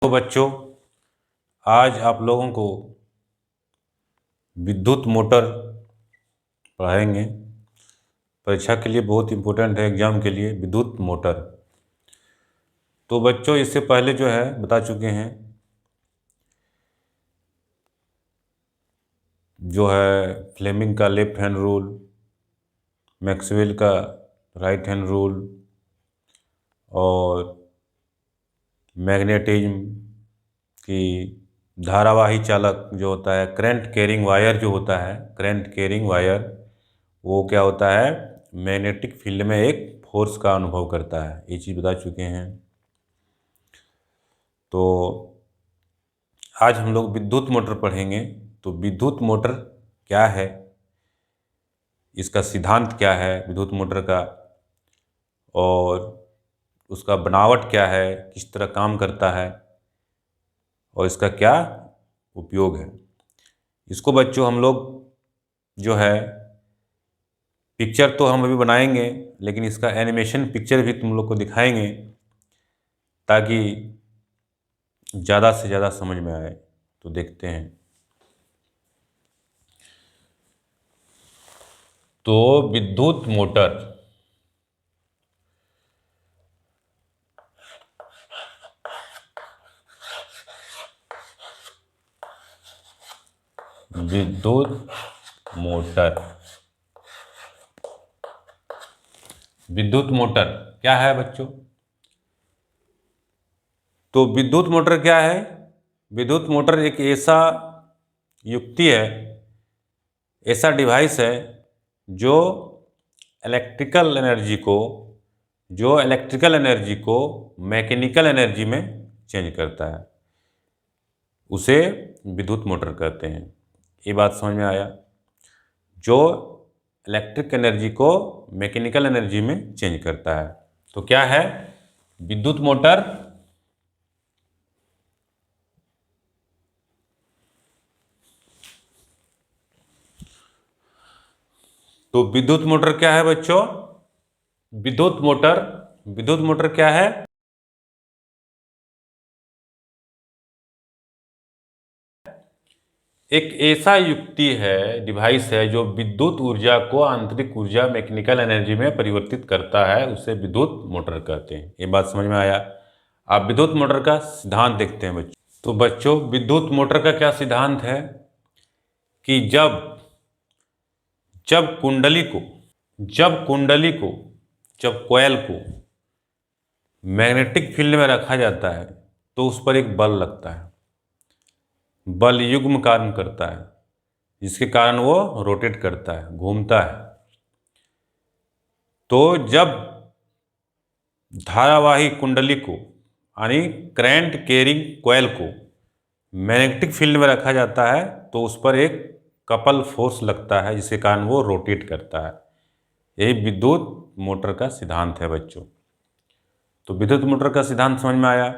तो बच्चों, आज आप लोगों को विद्युत मोटर पढ़ाएंगे। परीक्षा के लिए बहुत इम्पोर्टेंट है, एग्जाम के लिए विद्युत मोटर। तो बच्चों, इससे पहले जो है बता चुके हैं, जो है फ्लेमिंग का लेफ्ट हैंड रूल, मैक्सवेल का राइट हैंड रूल और मैग्नेटिज्म की धारावाही चालक जो होता है, करंट कैरिंग वायर जो होता है, करंट कैरिंग वायर, वो क्या होता है, मैग्नेटिक फील्ड में एक फोर्स का अनुभव करता है। ये चीज़ बता चुके हैं। तो आज हम लोग विद्युत मोटर पढ़ेंगे। तो विद्युत मोटर क्या है, इसका सिद्धांत क्या है विद्युत मोटर का, और उसका बनावट क्या है, किस तरह काम करता है और इसका क्या उपयोग है। इसको बच्चों हम लोग जो है पिक्चर तो हम अभी बनाएंगे, लेकिन इसका एनिमेशन पिक्चर भी तुम लोग को दिखाएंगे ताकि ज़्यादा से ज़्यादा समझ में आए। तो देखते हैं। तो विद्युत मोटर, विद्युत मोटर, विद्युत मोटर क्या है बच्चों? तो विद्युत मोटर क्या है? विद्युत मोटर एक ऐसा युक्ति है, ऐसा डिवाइस है जो इलेक्ट्रिकल एनर्जी को मैकेनिकल एनर्जी में चेंज करता है, उसे विद्युत मोटर कहते हैं। ये बात समझ में आया? जो इलेक्ट्रिक एनर्जी को मैकेनिकल एनर्जी में चेंज करता है। तो क्या है विद्युत मोटर? तो विद्युत मोटर क्या है बच्चों? विद्युत मोटर क्या है? एक ऐसा युक्ति है, डिवाइस है, जो विद्युत ऊर्जा को आंतरिक ऊर्जा मैकेनिकल एनर्जी में परिवर्तित करता है, उसे विद्युत मोटर कहते हैं। ये बात समझ में आया? आप विद्युत मोटर का सिद्धांत देखते हैं बच्चों। तो बच्चों, विद्युत मोटर का क्या सिद्धांत है कि जब जब कुंडली को जब कॉइल को मैग्नेटिक फील्ड में रखा जाता है तो उस पर एक बल लगता है, बल युग्म कार्य करता है, जिसके कारण वो रोटेट करता है, घूमता है। तो जब धारावाही कुंडली को यानी करंट कैरिंग कॉइल को मैग्नेटिक फील्ड में रखा जाता है तो उस पर एक कपल फोर्स लगता है, जिसके कारण वो रोटेट करता है। यही विद्युत मोटर का सिद्धांत है बच्चों। तो विद्युत मोटर का सिद्धांत समझ में आया?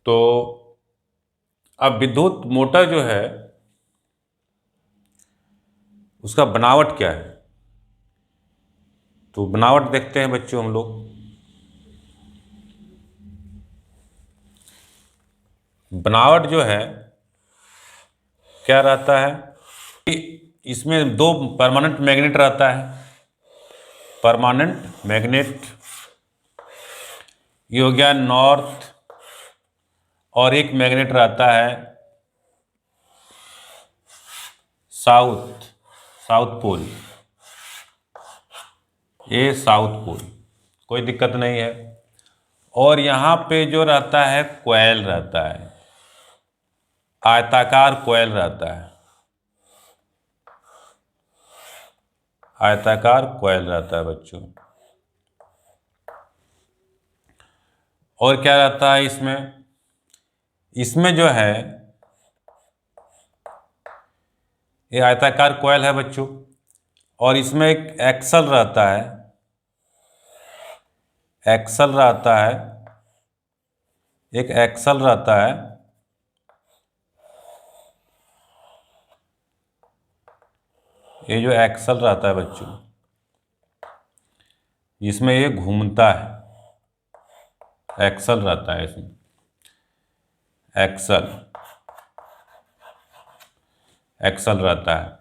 तो अब विद्युत मोटर जो है उसका बनावट क्या है, तो बनावट देखते हैं बच्चों हम लोग। बनावट जो है क्या रहता है कि इसमें दो परमानेंट मैग्नेट रहता है। परमानेंट मैग्नेट, ये हो गया नॉर्थ, और एक मैग्नेट रहता है साउथ पोल। ये साउथ पोल, कोई दिक्कत नहीं है। और यहाँ पे जो रहता है कॉइल रहता है, आयताकार कॉइल रहता है, आयताकार कॉइल रहता है बच्चों। और क्या रहता है इसमें जो है ये आयताकार कॉइल है बच्चों, और इसमें एक एक्सल रहता है, एक एक्सल रहता है। ये जो एक्सल रहता है बच्चों, इसमें ये घूमता है, एक्सल रहता है इसमें, एक्सल एक्सल रहता है।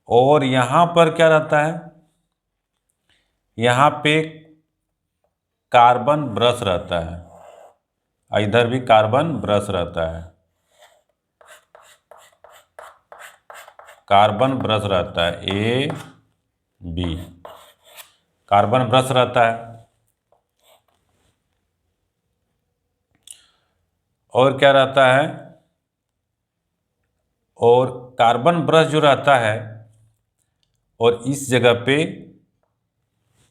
और यहाँ पर क्या रहता है, यहाँ पे कार्बन ब्रश रहता है, इधर भी कार्बन ब्रश रहता है, कार्बन ब्रश रहता है, ए बी कार्बन ब्रश रहता है। और क्या रहता है, और कार्बन ब्रश जो रहता है, और इस जगह पे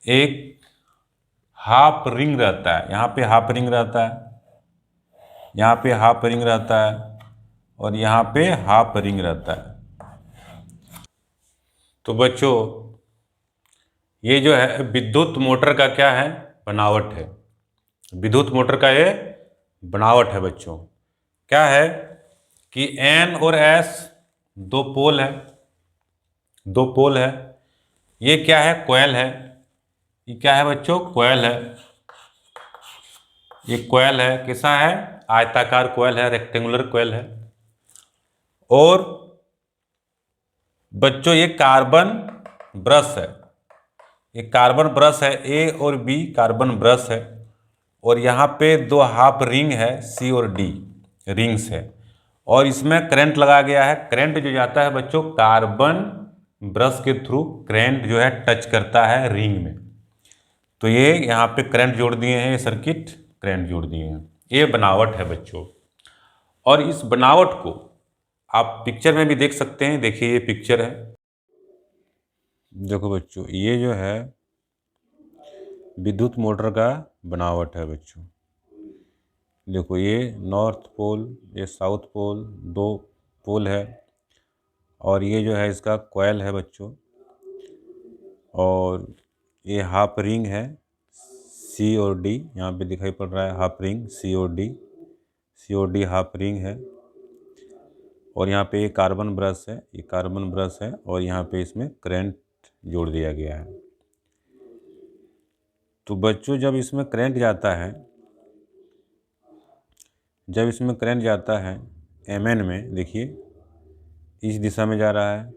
एक हाफ रिंग रहता है, यहाँ पे हाफ रिंग रहता है, यहाँ पे हाफ रिंग रहता है, और यहाँ पे हाफ रिंग रहता है। तो बच्चों ये जो है विद्युत मोटर का क्या है, बनावट है। विद्युत मोटर का ये बनावट है बच्चों। क्या है कि N और S दो पोल है, दो पोल है। ये क्या है, कॉइल है। ये क्या है बच्चों, कॉइल है। ये कॉइल है, कैसा है, आयताकार कॉइल है, रेक्टेंगुलर कॉइल है। और बच्चों ये कार्बन ब्रश है, ये कार्बन ब्रश है, ए और बी कार्बन ब्रश है। और यहाँ पे दो हाफ रिंग है, सी और डी रिंग्स है। और इसमें करंट लगा गया है। करंट जो जाता है बच्चों कार्बन ब्रश के थ्रू, करंट जो है टच करता है रिंग में। तो ये यहाँ पे करंट जोड़ दिए हैं, ये सर्किट करंट जोड़ दिए हैं। ये बनावट है बच्चों। और इस बनावट को आप पिक्चर में भी देख सकते हैं। देखिए ये पिक्चर है, देखो बच्चों ये जो है विद्युत मोटर का बनावट है बच्चों। देखो ये नॉर्थ पोल, ये साउथ पोल, दो पोल है। और ये जो है इसका कॉइल है बच्चों। और ये हाफ रिंग है, सी और डी यहाँ पे दिखाई पड़ रहा है, हाफ रिंग सी और डी हाफ रिंग है। और यहाँ पे ये कार्बन ब्रश है, ये कार्बन ब्रश है। और यहाँ पे इसमें करंट जोड़ दिया गया है। तो बच्चों जब इसमें करंट जाता है, जब इसमें करंट जाता है एमएन में, देखिए इस दिशा में जा रहा है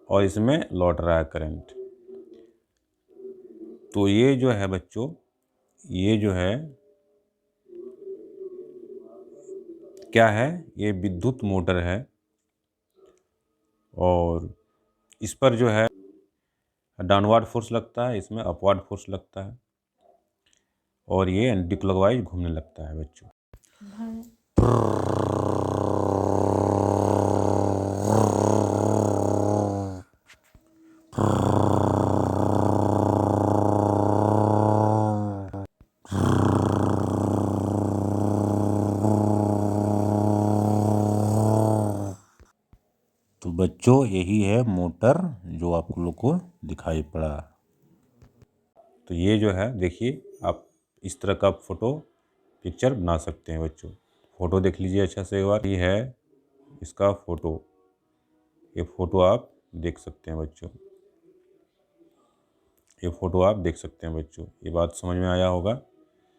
और इसमें लौट रहा है करंट। तो ये जो है बच्चों, ये जो है क्या है, ये विद्युत मोटर है। और इस पर जो है डाउनवर्ड फोर्स लगता है, इसमें अपवर्ड फोर्स लगता है। और ये एंटी क्लॉकवाइज घूमने लगता है बच्चों। तो बच्चों यही है मोटर जो आप लोग को दिखाई पड़ा। तो ये जो है देखिए, आप इस तरह का फोटो पिक्चर बना सकते हैं बच्चों। फ़ोटो देख लीजिए अच्छा से एक बार। ये है इसका फ़ोटो, ये फ़ोटो आप देख सकते हैं बच्चों, ये फ़ोटो आप देख सकते हैं बच्चों। ये बात समझ में आया होगा।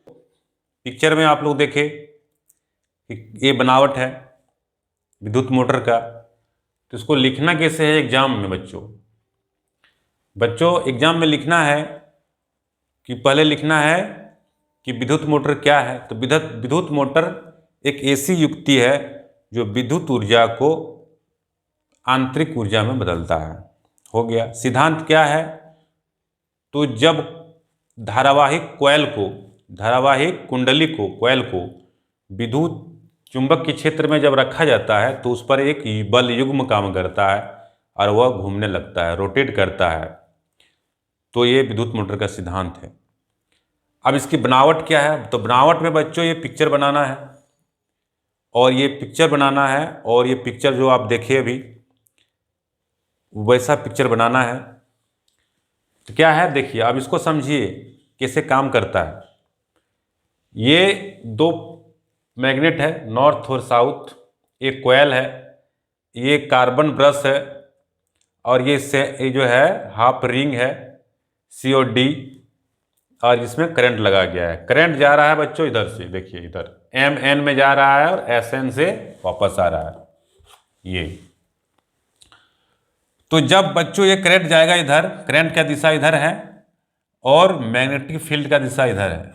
पिक्चर में आप लोग देखें कि ये बनावट है विद्युत मोटर का। तो इसको लिखना कैसे है एग्जाम में बच्चों? बच्चों एग्जाम में लिखना है कि पहले लिखना है कि विद्युत मोटर क्या है। तो विद्युत मोटर एक ऐसी युक्ति है जो विद्युत ऊर्जा को आंतरिक ऊर्जा में बदलता है। हो गया। सिद्धांत क्या है? तो जब धारावाहिक कॉइल को, धारावाहिक कुंडली को, कॉइल को विद्युत चुंबक के क्षेत्र में जब रखा जाता है तो उस पर एक बल युग्म काम करता है और वह घूमने लगता है, रोटेट करता है। तो ये विद्युत मोटर का सिद्धांत है। अब इसकी बनावट क्या है? तो बनावट में बच्चों ये पिक्चर बनाना है, और ये पिक्चर बनाना है, और ये पिक्चर जो आप देखिए अभी वैसा पिक्चर बनाना है। तो क्या है देखिए, अब इसको समझिए कैसे काम करता है। ये दो मैग्नेट है, नॉर्थ और साउथ, एक कॉइल है, ये कार्बन ब्रश है, और ये जो है हाफ रिंग है, सी और डी। और इसमें करंट लगा गया है। करंट जा रहा है बच्चों इधर से, देखिए इधर एम एन में जा रहा है और एस एन से वापस आ रहा है ये। तो जब बच्चों ये करंट जाएगा इधर, करंट का दिशा इधर है और मैग्नेटिक फील्ड का दिशा इधर है,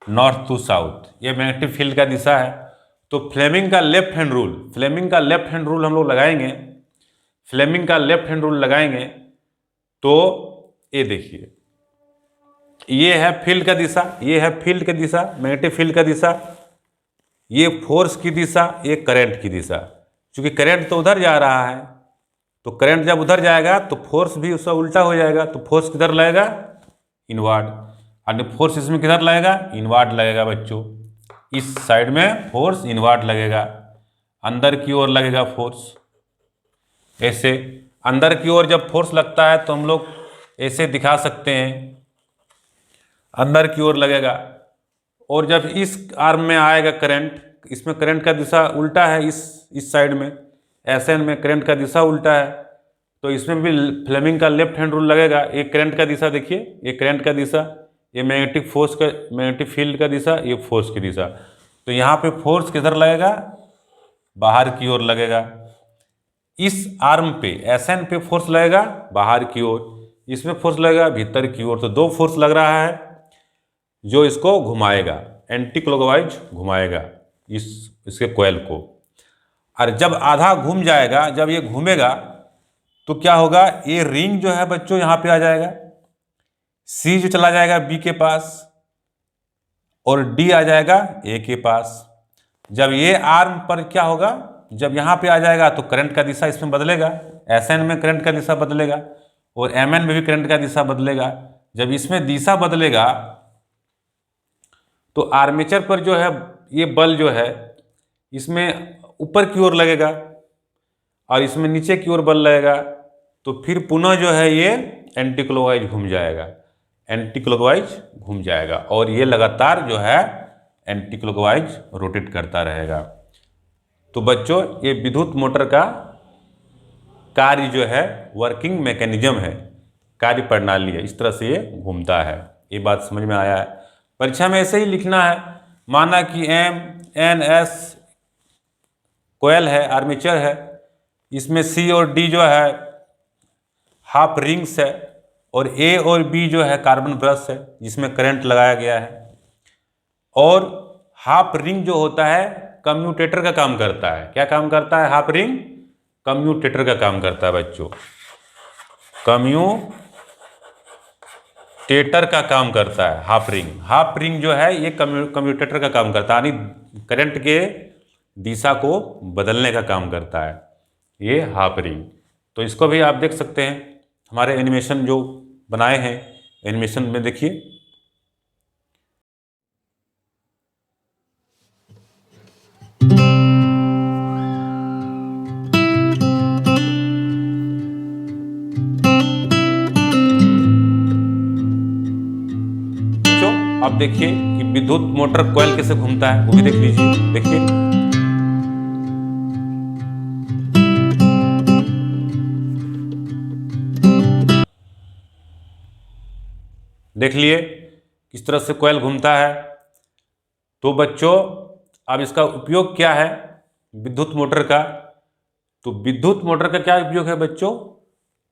नॉर्थ टू साउथ, ये मैग्नेटिक फील्ड का दिशा है। तो फ्लेमिंग का लेफ्ट हैंड रूल, फ्लेमिंग का लेफ्ट हैंड रूल हम लोग लगाएंगे, फ्लेमिंग का लेफ्ट हैंड रूल लगाएंगे तो ये देखिए, ये है फील्ड का दिशा, ये है फील्ड का दिशा, मैग्नेटिक फील्ड का दिशा, ये फोर्स की दिशा, ये करंट की दिशा। क्योंकि करंट तो उधर जा रहा है, तो करंट जब उधर जाएगा तो फोर्स भी उसका उल्टा हो जाएगा, तो फोर्स किधर लगेगा, इनवर्ड, और फोर्स इसमें किधर लगेगा, इनवर्ड लगेगा बच्चों। इस साइड में फोर्स इनवर्ड लगेगा, अंदर की ओर लगेगा फोर्स। ऐसे अंदर की ओर जब फोर्स लगता है तो हम लोग ऐसे दिखा सकते हैं, अंदर की ओर लगेगा। और जब इस आर्म में आएगा करंट, इसमें करंट का दिशा उल्टा है, इस साइड में एस एन में करंट का दिशा उल्टा है, तो इसमें भी फ्लेमिंग का लेफ्ट हैंड रूल लगेगा। ये करंट का दिशा देखिए, ये करंट का दिशा, ये मैग्नेटिक फोर्स का, मैग्नेटिक फील्ड का दिशा, ये फोर्स की दिशा। तो यहाँ पे फोर्स किधर लगेगा, बाहर की ओर लगेगा। इस आर्म पे एस एन पे फोर्स लगेगा बाहर की ओर, इसमें फोर्स लगेगा भीतर की ओर। तो दो फोर्स लग रहा है जो इसको घुमाएगा, एंटी क्लॉकवाइज घुमाएगा इसके कॉइल को। और जब आधा घूम जाएगा, जब ये घूमेगा तो क्या होगा, ये रिंग जो है बच्चों यहाँ पे आ जाएगा, सी जो चला जाएगा बी के पास और डी आ जाएगा ए के पास। जब ये आर्म पर क्या होगा, जब यहाँ पे आ जाएगा तो करंट का दिशा इसमें बदलेगा, एस एन में करंट का दिशा बदलेगा और एम एन में भी करंट का दिशा बदलेगा। जब इसमें दिशा बदलेगा तो आर्मेचर पर जो है ये बल जो है इसमें ऊपर की ओर लगेगा और इसमें नीचे की ओर बल लगेगा। तो फिर पुनः जो है ये एंटी क्लॉकवाइज घूम जाएगा, एंटी क्लॉकवाइज घूम जाएगा और ये लगातार जो है एंटी क्लॉकवाइज रोटेट करता रहेगा। तो बच्चों ये विद्युत मोटर का कार्य जो है, वर्किंग मैकेनिज्म है, कार्य प्रणाली है, इस तरह से ये घूमता है। ये बात समझ में आया है। परीक्षा में ऐसे ही लिखना है, माना कि एम एन एस कॉइल है, आर्मेचर है, इसमें सी और डी जो है हाफ रिंग्स है और ए और बी जो है कार्बन ब्रश है जिसमें करंट लगाया गया है। और हाफ रिंग जो होता है कम्यूटेटर का काम करता है। क्या काम करता है, हाफ रिंग कम्यूटेटर का काम करता है बच्चों, कम्यूटेटर का काम करता है हाफ रिंग। हाफ रिंग जो है ये कम्यूटेटर का काम करता है, यानी करंट के दिशा को बदलने का काम करता है ये हाफ रिंग। तो इसको भी आप देख सकते हैं, हमारे एनिमेशन जो बनाए हैं, एनिमेशन में देखिए। आप देखिए कि विद्युत मोटर कॉइल कैसे घूमता है, वो भी देख लीजिए। देखिए देख लिए किस तरह से कॉइल घूमता है। तो बच्चों अब इसका उपयोग क्या है विद्युत मोटर का, तो विद्युत मोटर का क्या उपयोग है बच्चों,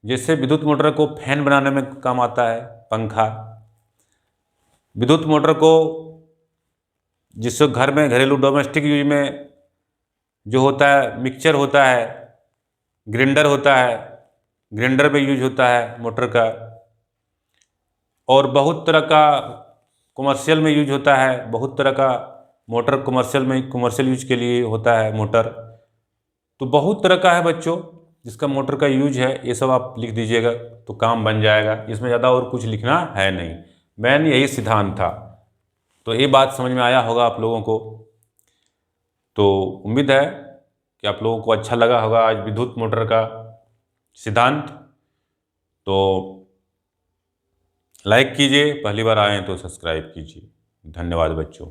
जैसे विद्युत मोटर को फैन बनाने में काम आता है, पंखा। विद्युत मोटर को जिससे घर में घरेलू डोमेस्टिक यूज में जो होता है, मिक्सचर होता है, ग्राइंडर होता है, ग्राइंडर में यूज होता है मोटर का। और बहुत तरह का कमर्शियल में यूज होता है, बहुत तरह का मोटर कमर्शियल यूज के लिए होता है मोटर। तो बहुत तरह का है बच्चों जिसका मोटर का यूज है, ये सब आप लिख दीजिएगा तो काम बन जाएगा। इसमें ज़्यादा और कुछ लिखना है नहीं, मेन यही सिद्धांत था। तो ये बात समझ में आया होगा आप लोगों को। तो उम्मीद है कि आप लोगों को अच्छा लगा होगा आज विद्युत मोटर का सिद्धांत। तो लाइक कीजिए, पहली बार आए हैं तो सब्सक्राइब कीजिए। धन्यवाद बच्चों।